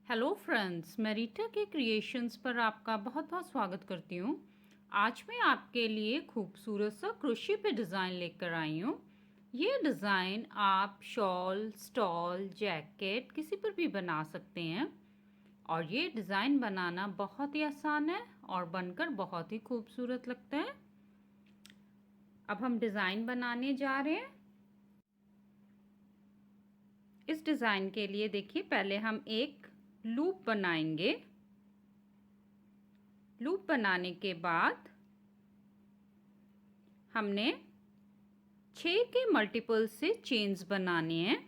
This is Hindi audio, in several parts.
हेलो फ्रेंड्स, मैं रीटा के क्रिएशंस पर आपका बहुत बहुत स्वागत करती हूँ। आज मैं आपके लिए खूबसूरत सा क्रोशे पे डिज़ाइन लेकर आई हूँ। ये डिज़ाइन आप शॉल, स्टॉल, जैकेट किसी पर भी बना सकते हैं और ये डिज़ाइन बनाना बहुत ही आसान है और बनकर बहुत ही खूबसूरत लगता है। अब हम डिज़ाइन बनाने जा रहे हैं। इस डिज़ाइन के लिए देखिए, पहले हम एक लूप बनाएंगे। लूप बनाने के बाद हमने 6 के मल्टीपल से चेन्स बनाने हैं।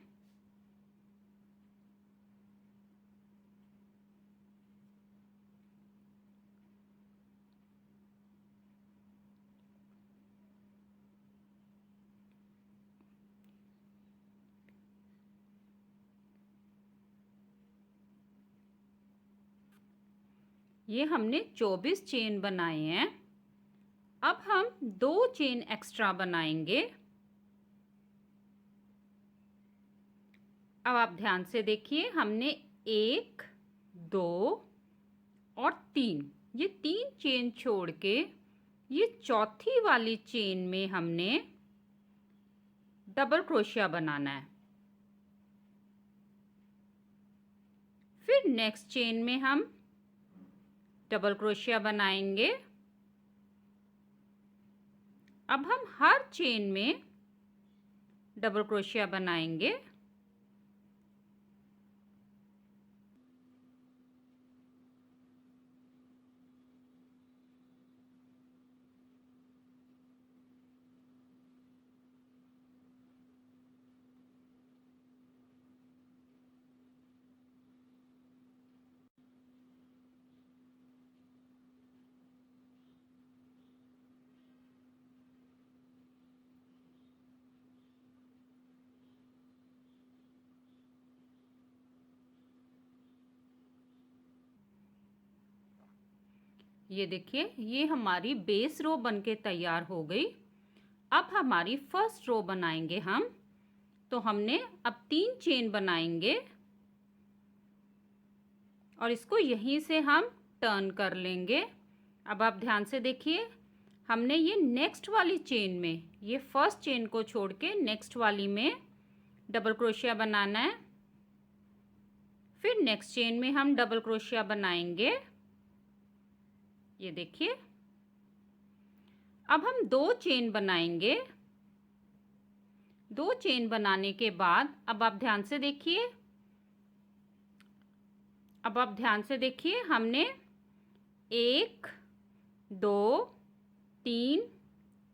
ये हमने 24 चेन बनाए हैं। अब हम 2 चेन एक्स्ट्रा बनाएंगे। अब आप ध्यान से देखिए, हमने 1, 2 और 3, ये 3 चेन छोड़ के ये चौथी वाली चेन में हमने डबल क्रोशिया बनाना है। फिर नेक्स्ट चेन में हम डबल क्रोशिया बनाएंगे। अब हम हर चेन में डबल क्रोशिया बनाएंगे। ये देखिए, ये हमारी बेस रो बनके तैयार हो गई। अब हमारी फर्स्ट रो बनाएंगे हम। तो हमने अब 3 चेन बनाएंगे और इसको यहीं से हम टर्न कर लेंगे। अब आप ध्यान से देखिए, हमने ये नेक्स्ट वाली चेन में, ये फर्स्ट चेन को छोड़ के नेक्स्ट वाली में डबल क्रोशिया बनाना है। फिर नेक्स्ट चेन में हम डबल क्रोशिया बनाएंगे। ये देखिए, अब हम 2 चेन बनाएंगे। 2 चेन बनाने के बाद अब आप ध्यान से देखिए, हमने 1, 2, 3,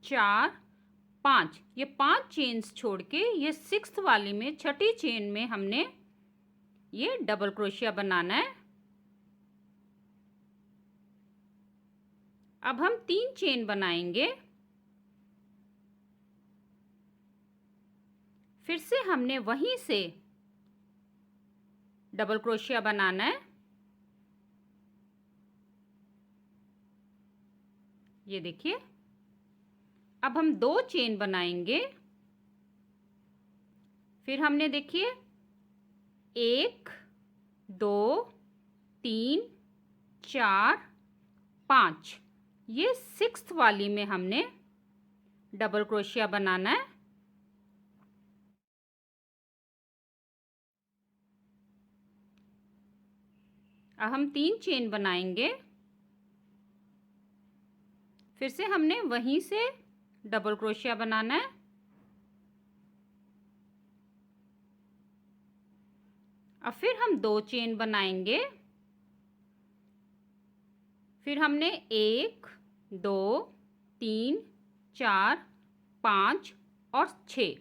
4, 5, ये 5 चेन्स छोड़ के ये 6th वाली में, छठी चेन में हमने ये डबल क्रोशिया बनाना है। अब हम 3 चेन बनाएंगे। फिर से हमने वहीं से डबल क्रोशिया बनाना है। ये देखिए, अब हम 2 चेन बनाएंगे। फिर हमने देखिए 1, 2, 3, 4, 5, ये 6th वाली में हमने डबल क्रोशिया बनाना है। अब हम 3 चेन बनाएंगे। फिर से हमने वहीं से डबल क्रोशिया बनाना है। अब फिर हम 2 चेन बनाएंगे। फिर हमने 1, 2, 3, 4, 5 और 6,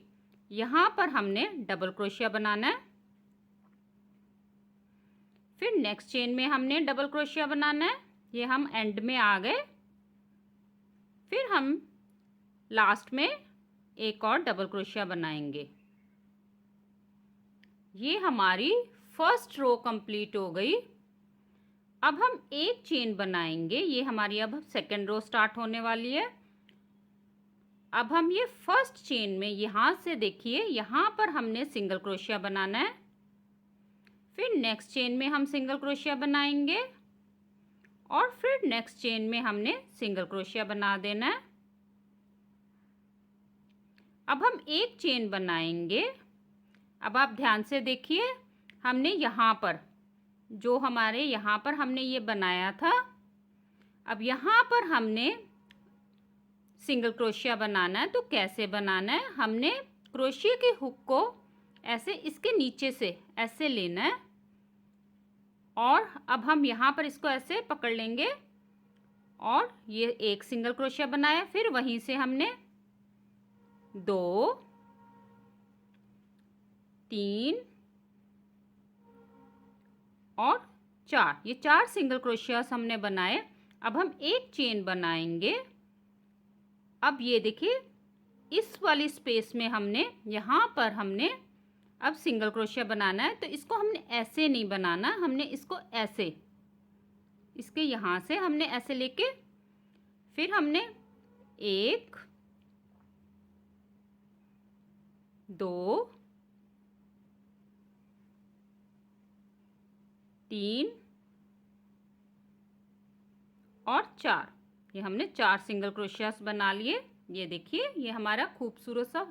यहाँ पर हमने डबल क्रोशिया बनाना है। फिर नेक्स्ट चेन में हमने डबल क्रोशिया बनाना है। ये हम एंड में आ गए। फिर हम लास्ट में एक और डबल क्रोशिया बनाएंगे। ये हमारी फर्स्ट रो कंप्लीट हो गई। अब हम एक चेन बनाएंगे। ये हमारी अब सेकेंड रो स्टार्ट होने वाली है। अब हम ये फर्स्ट चेन में यहाँ से देखिए, यहाँ पर हमने सिंगल क्रोशिया बनाना है। फिर नेक्स्ट चेन में हम सिंगल क्रोशिया बनाएंगे और फिर नेक्स्ट चेन में हमने सिंगल क्रोशिया बना देना है। अब हम एक चेन बनाएंगे। अब आप ध्यान से देखिए, हमने यहाँ पर जो हमारे यहाँ पर हमने ये बनाया था, अब यहाँ पर हमने सिंगल क्रोशिया बनाना है। तो कैसे बनाना है, हमने क्रोशिया के हुक को ऐसे इसके नीचे से ऐसे लेना है और अब हम यहाँ पर इसको ऐसे पकड़ लेंगे और ये एक सिंगल क्रोशिया बनाया। फिर वहीं से हमने 2 3 और 4, ये 4 सिंगल क्रोशियास हमने बनाए। अब हम एक चेन बनाएंगे। अब ये देखिए, इस वाली स्पेस में हमने यहाँ पर हमने अब सिंगल क्रोशिया बनाना है। तो इसको हमने ऐसे नहीं बनाना, हमने इसको ऐसे, इसके यहाँ से हमने ऐसे लेके फिर हमने 1 2 3 और 4, ये हमने 4 सिंगल क्रोशियास बना लिए। ये देखिए, ये हमारा खूबसूरत सा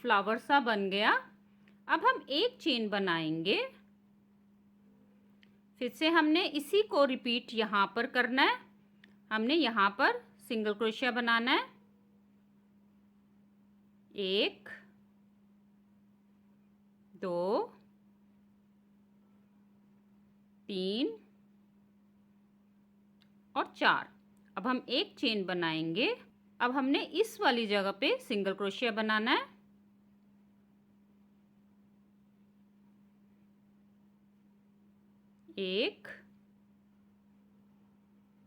फ्लावर सा बन गया। अब हम एक चेन बनाएंगे। फिर से हमने इसी को रिपीट यहाँ पर करना है। हमने यहाँ पर सिंगल क्रोशिया बनाना है। 1 2 3 और 4। अब हम एक चेन बनाएंगे। अब हमने इस वाली जगह पे सिंगल क्रोशिया बनाना है। 1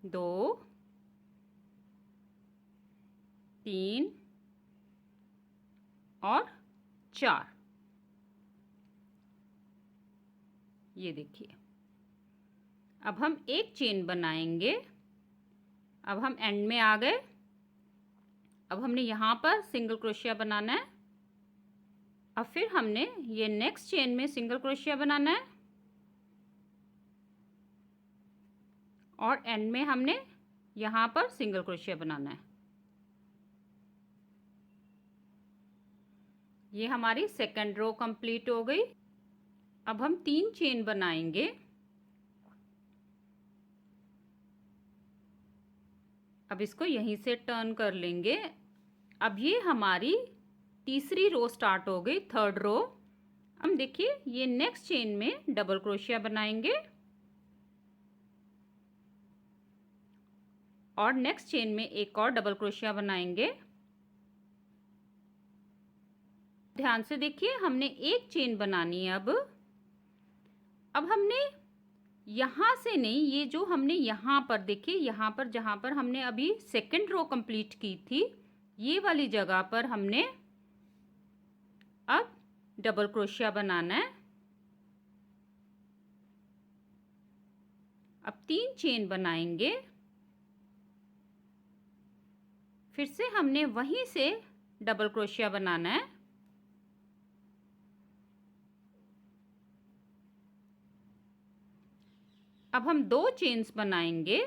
2 3 और 4, ये देखिए। अब हम एक चेन बनाएंगे। अब हम एंड में आ गए। अब हमने यहाँ पर सिंगल क्रोशिया बनाना है। अब फिर हमने ये नेक्स्ट चेन में सिंगल क्रोशिया बनाना है और एंड में हमने यहाँ पर सिंगल क्रोशिया बनाना है। ये हमारी सेकंड रो कंप्लीट हो गई। अब हम 3 चेन बनाएंगे। अब इसको यहीं से टर्न कर लेंगे। अब ये हमारी तीसरी रो स्टार्ट हो गई, थर्ड रो। हम देखिए, ये नेक्स्ट चेन में डबल क्रोशिया बनाएंगे और नेक्स्ट चेन में एक और डबल क्रोशिया बनाएंगे। ध्यान से देखिए, हमने एक चेन बनानी है। अब हमने यहाँ से नहीं, ये जो हमने यहाँ पर देखिए, यहाँ पर जहाँ पर हमने अभी सेकंड रो कंप्लीट की थी, ये वाली जगह पर हमने अब डबल क्रोशिया बनाना है। अब 3 चेन बनाएंगे। फिर से हमने वहीं से डबल क्रोशिया बनाना है। अब हम 2 चेन्स बनाएंगे।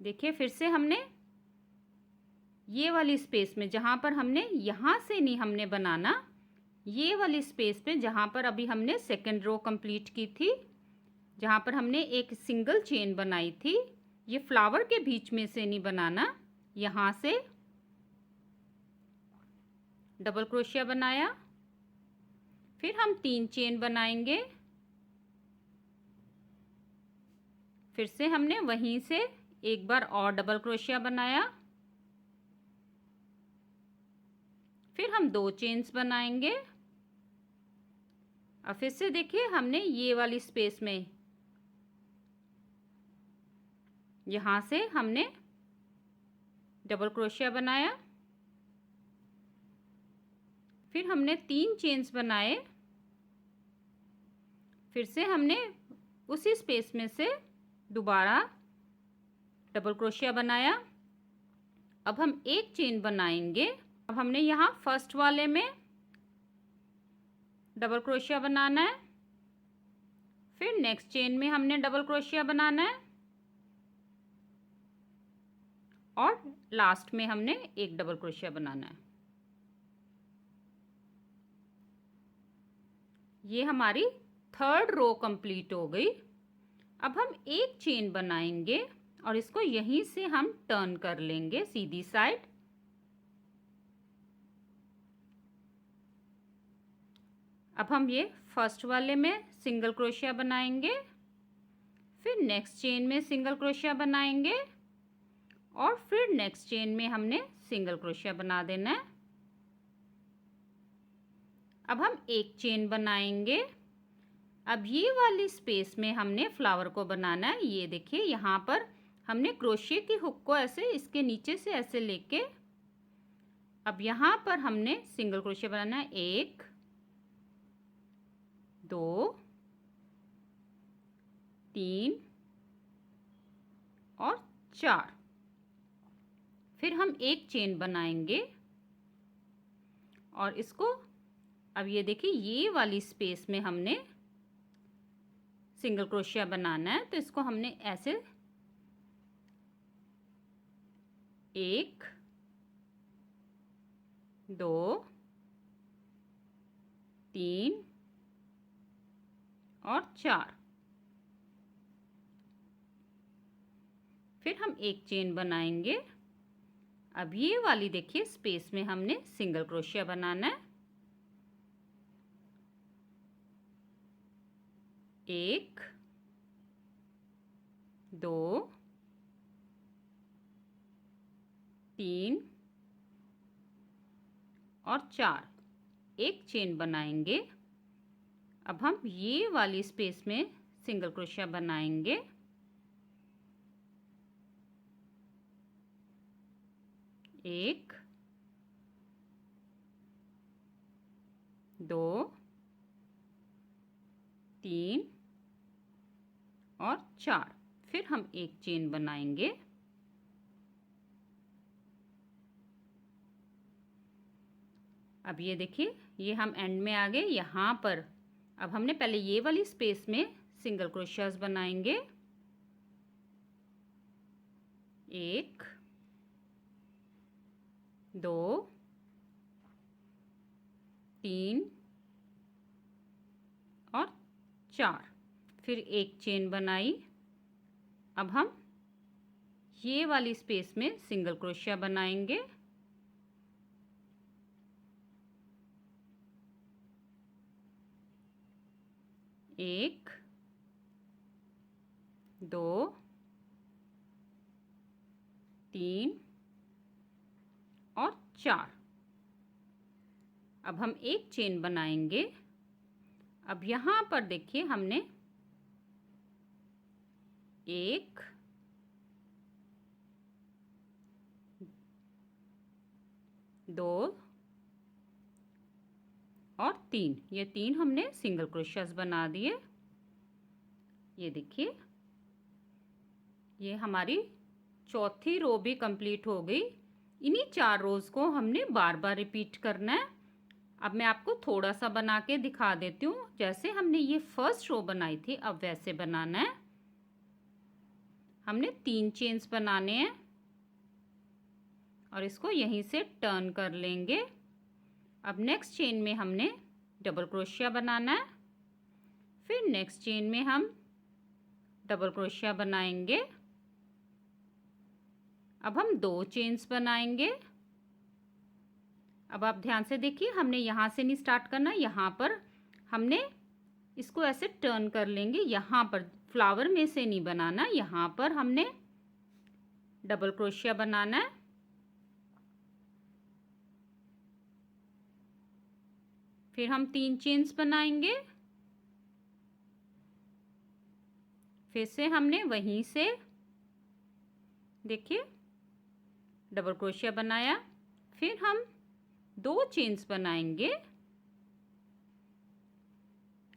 देखिए, फिर से हमने ये वाली स्पेस में, जहाँ पर हमने यहाँ से नहीं हमने बनाना, ये वाली स्पेस पे जहाँ पर अभी हमने सेकंड रो कंप्लीट की थी, जहाँ पर हमने एक सिंगल चेन बनाई थी, ये फ्लावर के बीच में से नहीं बनाना, यहाँ से डबल क्रोशिया बनाया। फिर हम 3 चेन बनाएंगे। फिर से हमने वहीं से एक बार और डबल क्रोशिया बनाया। फिर हम 2 चेन्स बनाएंगे। और फिर से देखिए, हमने ये वाली स्पेस में यहाँ से हमने डबल क्रोशिया बनाया। फिर हमने 3 चेन्स बनाए। फिर से हमने उसी स्पेस में से दोबारा डबल क्रोशिया बनाया। अब हम एक चेन बनाएंगे। अब हमने यहाँ फर्स्ट वाले में डबल क्रोशिया बनाना है फिर नेक्स्ट चेन में हमने डबल क्रोशिया बनाना है और लास्ट में हमने एक डबल क्रोशिया बनाना है। ये हमारी थर्ड रो कंप्लीट हो गई। अब हम एक चेन बनाएंगे और इसको यहीं से हम टर्न कर लेंगे सीधी साइड। अब हम ये फर्स्ट वाले में सिंगल क्रोशिया बनाएंगे, फिर नेक्स्ट चेन में सिंगल क्रोशिया बनाएंगे और फिर नेक्स्ट चेन में हमने सिंगल क्रोशिया बना देना है। अब हम एक चेन बनाएंगे। अब ये वाली स्पेस में हमने फ्लावर को बनाना है। ये देखिए यहाँ पर हमने क्रोशिया की हुक को ऐसे इसके नीचे से ऐसे लेके अब यहाँ पर हमने सिंगल क्रोशिया बनाना है। 1 2 3 और 4। फिर हम एक चेन बनाएंगे और इसको अब ये देखिए ये वाली स्पेस में हमने सिंगल क्रोशिया बनाना है। तो इसको हमने ऐसे 1 2 3 और 4। फिर हम एक चेन बनाएंगे। अब ये वाली देखिए स्पेस में हमने सिंगल क्रोशिया बनाना है। 1 2 3 और 4। एक चेन बनाएंगे। अब हम ये वाली स्पेस में सिंगल क्रोशिया बनाएंगे। 1 2 3 और 4। फिर हम एक चेन बनाएंगे। अब ये देखिए ये हम एंड में आ गए। यहाँ पर अब हमने पहले ये वाली स्पेस में सिंगल क्रोशियाज बनाएंगे। 1 2 3 और 4। फिर एक चेन बनाई। अब हम ये वाली स्पेस में सिंगल क्रोशिया बनाएंगे। 1 2 3 और 4। अब हम एक चेन बनाएंगे। अब यहाँ पर देखिए हमने 1 2 और 3, ये 3 हमने सिंगल क्रोशियाज बना दिए। ये देखिए ये हमारी चौथी रो भी कंप्लीट हो गई। इन्हीं 4 रोज को हमने बार बार रिपीट करना है। अब मैं आपको थोड़ा सा बना के दिखा देती हूँ। जैसे हमने ये फर्स्ट रो बनाई थी अब वैसे बनाना है। हमने 3 चेन्स बनाने हैं और इसको यहीं से टर्न कर लेंगे। अब नेक्स्ट चेन में हमने डबल क्रोशिया बनाना है। फिर नेक्स्ट चेन में हम डबल क्रोशिया बनाएंगे। अब हम 2 चेन्स बनाएंगे। अब आप ध्यान से देखिए हमने यहाँ से नहीं स्टार्ट करना, यहाँ पर हमने इसको ऐसे टर्न कर लेंगे। यहाँ पर फ्लावर में से नहीं बनाना, यहाँ पर हमने डबल क्रोशिया बनाना है। फिर हम 3 चेन्स बनाएंगे। फिर से हमने वहीं से देखिए डबल क्रोशिया बनाया। फिर हम 2 चेन्स बनाएंगे।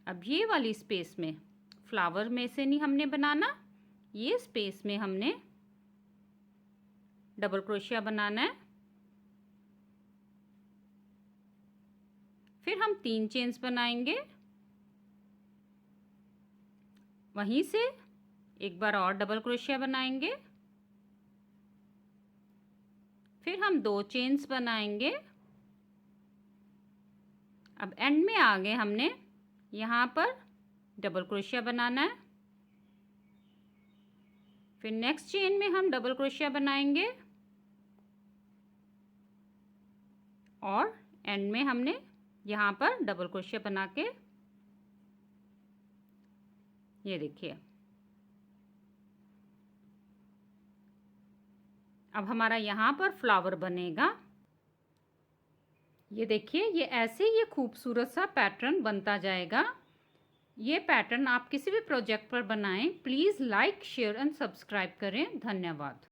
अब ये वाली स्पेस में फ्लावर में से नहीं हमने बनाना, ये स्पेस में हमने डबल क्रोशिया बनाना है। फिर हम 3 चेन्स बनाएंगे। वहीं से एक बार और डबल क्रोशिया बनाएंगे, फिर हम 2 चेन्स बनाएंगे। अब एंड में आ गए, हमने यहाँ पर डबल क्रोशिया बनाना है, फिर नेक्स्ट चेन में हम डबल क्रोशिया बनाएंगे और एंड में हमने यहाँ पर डबल क्रोशिया बना के, ये देखिए अब हमारा यहाँ पर फ्लावर बनेगा। ये देखिए, ये ऐसे ये खूबसूरत सा पैटर्न बनता जाएगा। ये पैटर्न आप किसी भी प्रोजेक्ट पर बनाएं। Please like, share and subscribe करें। धन्यवाद।